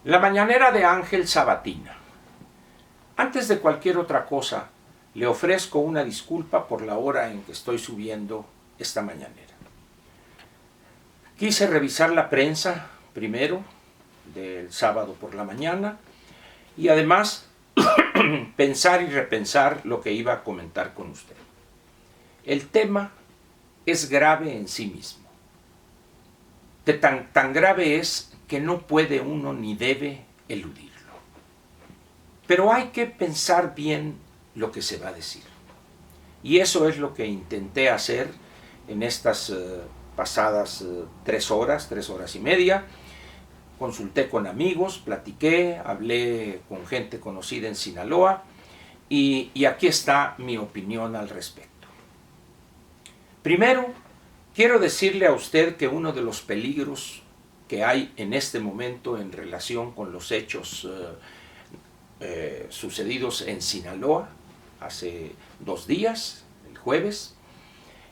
La mañanera de Ángel Sabatina. Antes de cualquier otra cosa, le ofrezco una disculpa por la hora en que estoy subiendo esta mañanera. Quise revisar la prensa primero, del sábado por la mañana, y además pensar y repensar lo que iba a comentar con usted. El tema es grave en sí mismo. Tan grave es que no puede uno ni debe eludirlo. Pero hay que pensar bien lo que se va a decir. Y eso es lo que intenté hacer en estas pasadas 3 horas y media. Consulté con amigos, platiqué, hablé con gente conocida en Sinaloa y aquí está mi opinión al respecto. Primero, quiero decirle a usted que uno de los peligros que hay en este momento en relación con los hechos sucedidos en Sinaloa hace 2 días, el jueves,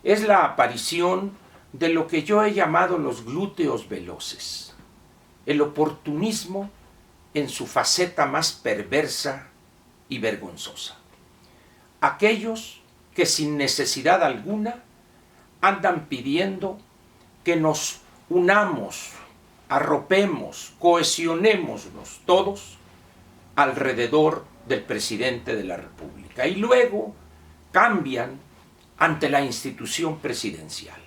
es la aparición de lo que yo he llamado los glúteos veloces, el oportunismo en su faceta más perversa y vergonzosa. Aquellos que sin necesidad alguna andan pidiendo que nos unamos, arropemos, cohesionémonos todos alrededor del presidente de la República y luego cambian ante la institución presidencial,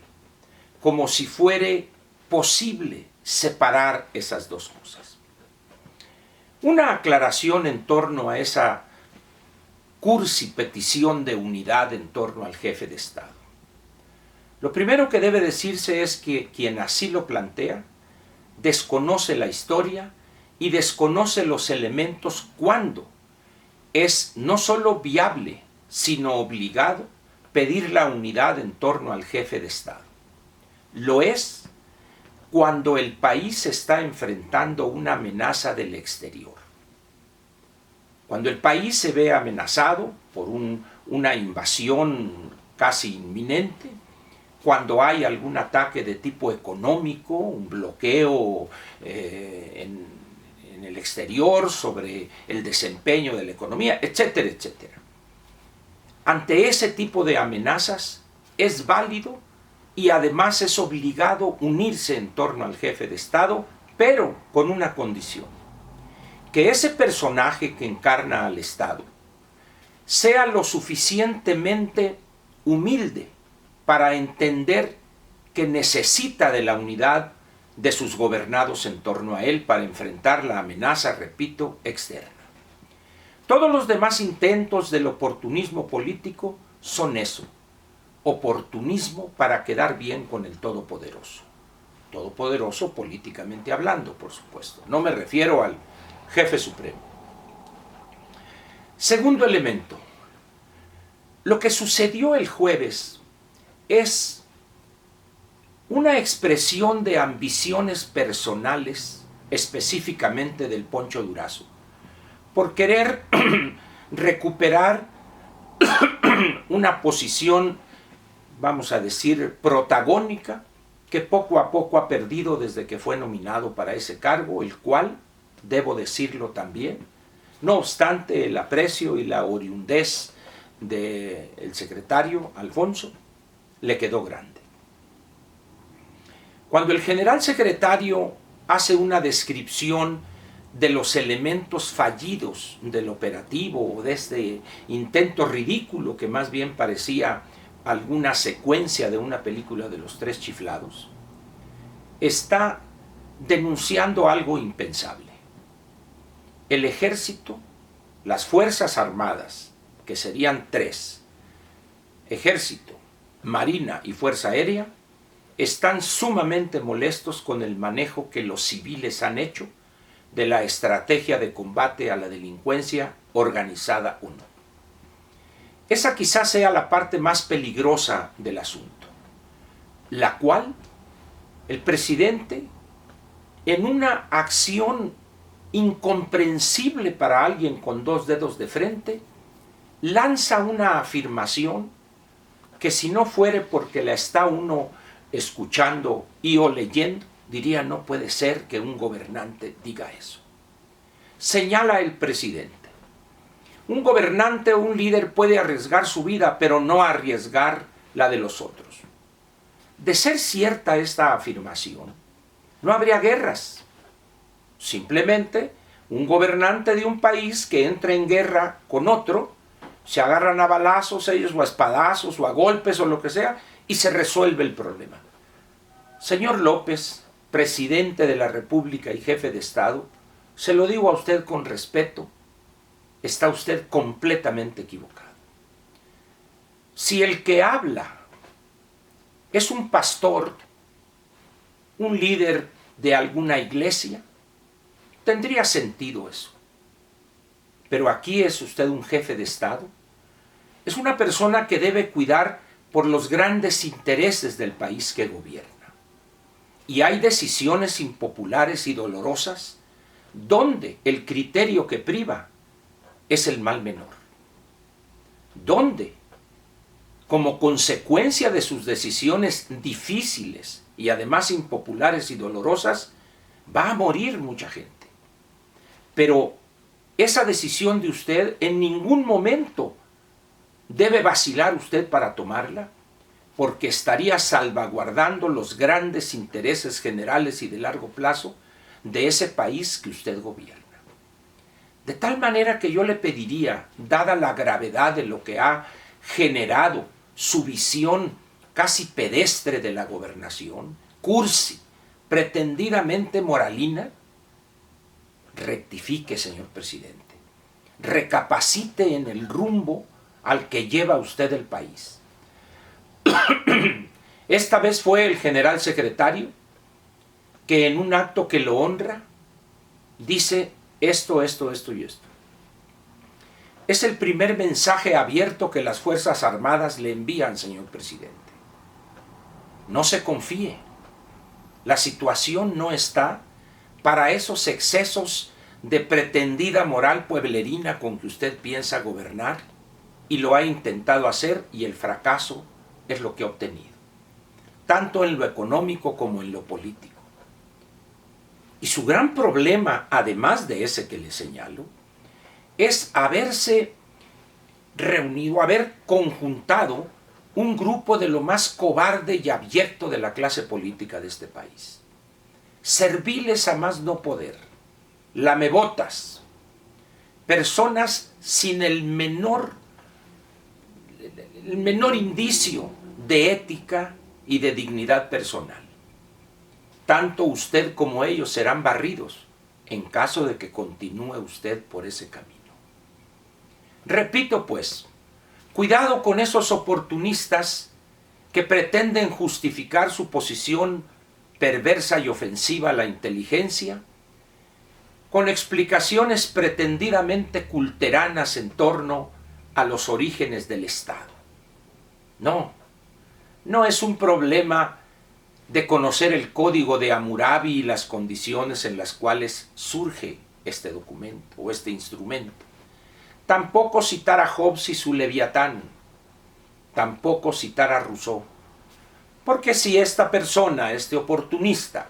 como si fuere posible separar esas dos cosas. Una aclaración en torno a esa cursi petición de unidad en torno al jefe de Estado. Lo primero que debe decirse es que quien así lo plantea desconoce la historia y desconoce los elementos cuando es no solo viable, sino obligado pedir la unidad en torno al jefe de Estado. Lo es cuando el país está enfrentando una amenaza del exterior. Cuando el país se ve amenazado por una invasión casi inminente, cuando hay algún ataque de tipo económico, un bloqueo en el exterior sobre el desempeño de la economía, etcétera, etcétera. Ante ese tipo de amenazas es válido y además es obligado unirse en torno al jefe de Estado, pero con una condición: que ese personaje que encarna al Estado sea lo suficientemente humilde para entender que necesita de la unidad de sus gobernados en torno a él para enfrentar la amenaza, repito, externa. Todos los demás intentos del oportunismo político son eso: oportunismo para quedar bien con el Todopoderoso. Todopoderoso políticamente hablando, por supuesto. No me refiero al jefe supremo. Segundo elemento. Lo que sucedió el jueves es una expresión de ambiciones personales, específicamente del Poncho Durazo, por querer recuperar una posición, vamos a decir, protagónica, que poco a poco ha perdido desde que fue nominado para ese cargo, el cual, debo decirlo también, no obstante el aprecio y la oriundez del secretario Alfonso, le quedó grande. Cuando el general secretario hace una descripción de los elementos fallidos del operativo o de este intento ridículo que más bien parecía alguna secuencia de una película de los 3 chiflados, está denunciando algo impensable. El ejército, las fuerzas armadas, que serían 3, ejército, marina y fuerza aérea, están sumamente molestos con el manejo que los civiles han hecho de la estrategia de combate a la delincuencia organizada 1. Esa quizás sea la parte más peligrosa del asunto, la cual el presidente, en una acción incomprensible para alguien con 2 dedos de frente, lanza una afirmación que, si no fuere porque la está uno escuchando y o leyendo, diría: no puede ser que un gobernante diga eso. señala el presidente. Un gobernante o un líder puede arriesgar su vida, pero no arriesgar la de los otros. De ser cierta esta afirmación, no habría guerras. Simplemente, un gobernante de un país que entra en guerra con otro, se agarran a balazos ellos, o a espadazos, o a golpes, o lo que sea, y se resuelve el problema. Señor López, presidente de la República y jefe de Estado, se lo digo a usted con respeto, está usted completamente equivocado. Si el que habla es un pastor, un líder de alguna iglesia, tendría sentido eso. Pero aquí es usted un jefe de Estado, es una persona que debe cuidar por los grandes intereses del país que gobierna. Y hay decisiones impopulares y dolorosas donde el criterio que priva es el mal menor. Donde, como consecuencia de sus decisiones difíciles y además impopulares y dolorosas, va a morir mucha gente. Pero esa decisión de usted en ningún momento debe vacilar usted para tomarla, porque estaría salvaguardando los grandes intereses generales y de largo plazo de ese país que usted gobierna. De tal manera que yo le pediría, dada la gravedad de lo que ha generado su visión casi pedestre de la gobernación, cursi, pretendidamente moralina, rectifique, señor presidente, recapacite en el rumbo al que lleva usted el país. Esta vez fue el general secretario que en un acto que lo honra dice esto y esto. Es el primer mensaje abierto que las Fuerzas Armadas le envían, señor presidente. No se confíe. La situación no está para esos excesos de pretendida moral pueblerina con que usted piensa gobernar, y lo ha intentado hacer y el fracaso es lo que ha obtenido, tanto en lo económico como en lo político. Y su gran problema, además de ese que le señalo, es haberse reunido, haber conjuntado un grupo de lo más cobarde y abyecto de la clase política de este país. Serviles a más no poder, lamebotas, personas sin el menor indicio de ética y de dignidad personal. Tanto usted como ellos serán barridos en caso de que continúe usted por ese camino. Repito pues, cuidado con esos oportunistas que pretenden justificar su posición perversa y ofensiva a la inteligencia con explicaciones pretendidamente culteranas en torno a los orígenes del Estado. No es un problema de conocer el código de Hammurabi y las condiciones en las cuales surge este documento o este instrumento. Tampoco citar a Hobbes y su Leviatán, tampoco citar a Rousseau. Porque si esta persona, este oportunista,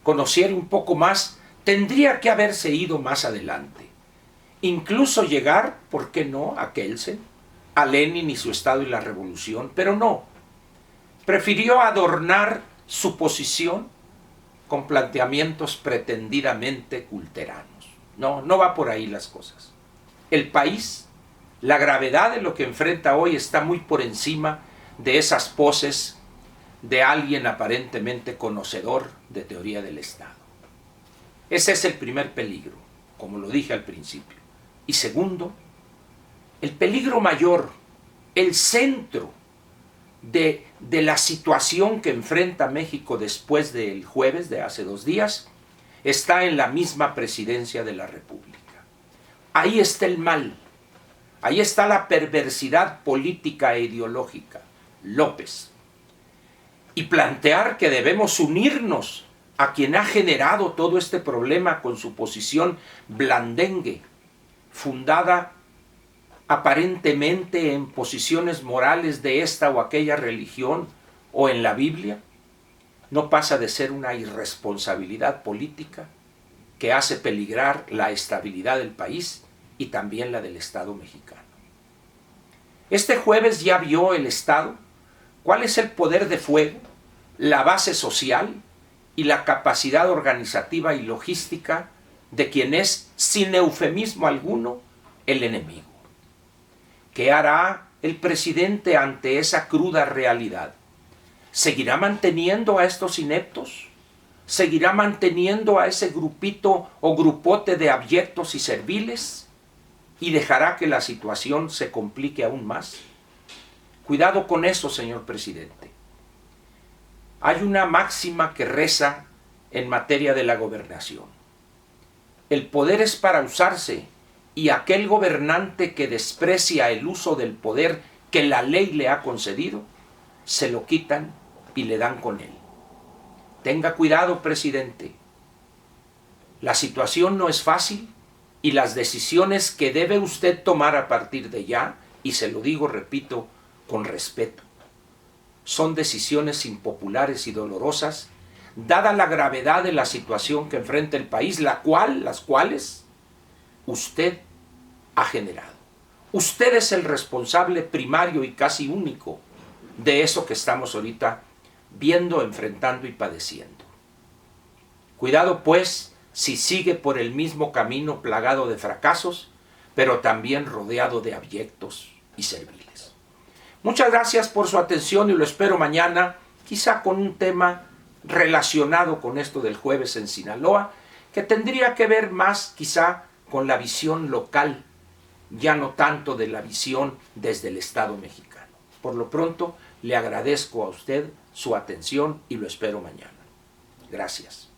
conociera un poco más, tendría que haberse ido más adelante. Incluso llegar, ¿por qué no?, a Kelsen, a Lenin y su Estado y la Revolución, pero no. Prefirió adornar su posición con planteamientos pretendidamente culteranos. No va por ahí las cosas. El país, la gravedad de lo que enfrenta hoy está muy por encima de esas poses de alguien aparentemente conocedor de teoría del Estado. Ese es el primer peligro, como lo dije al principio. Y segundo, el peligro mayor, el centro de la situación que enfrenta México después del jueves de hace 2 días, está en la misma presidencia de la República. Ahí está el mal, ahí está la perversidad política e ideológica, López. Y plantear que debemos unirnos a quien ha generado todo este problema con su posición blandengue, fundada aparentemente en posiciones morales de esta o aquella religión o en la Biblia, no pasa de ser una irresponsabilidad política que hace peligrar la estabilidad del país y también la del Estado mexicano. Este jueves ya vio el Estado cuál es el poder de fuego, la base social y la capacidad organizativa y logística de quien es, sin eufemismo alguno, el enemigo. ¿Qué hará el presidente ante esa cruda realidad? ¿Seguirá manteniendo a estos ineptos? ¿Seguirá manteniendo a ese grupito o grupote de abyectos y serviles? ¿Y dejará que la situación se complique aún más? Cuidado con eso, señor presidente. Hay una máxima que reza en materia de la gobernación. El poder es para usarse, y aquel gobernante que desprecia el uso del poder que la ley le ha concedido, se lo quitan y le dan con él. Tenga cuidado, presidente. La situación no es fácil y las decisiones que debe usted tomar a partir de ya, y se lo digo, repito, con respeto, son decisiones impopulares y dolorosas, dada la gravedad de la situación que enfrenta el país, las cuales usted ha generado. Usted es el responsable primario y casi único de eso que estamos ahorita viendo, enfrentando y padeciendo. Cuidado, pues, si sigue por el mismo camino plagado de fracasos, pero también rodeado de abyectos y serviles. Muchas gracias por su atención y lo espero mañana, quizá con un tema relacionado con esto del jueves en Sinaloa, que tendría que ver más quizá con la visión local, ya no tanto de la visión desde el Estado mexicano. Por lo pronto, le agradezco a usted su atención y lo espero mañana. Gracias.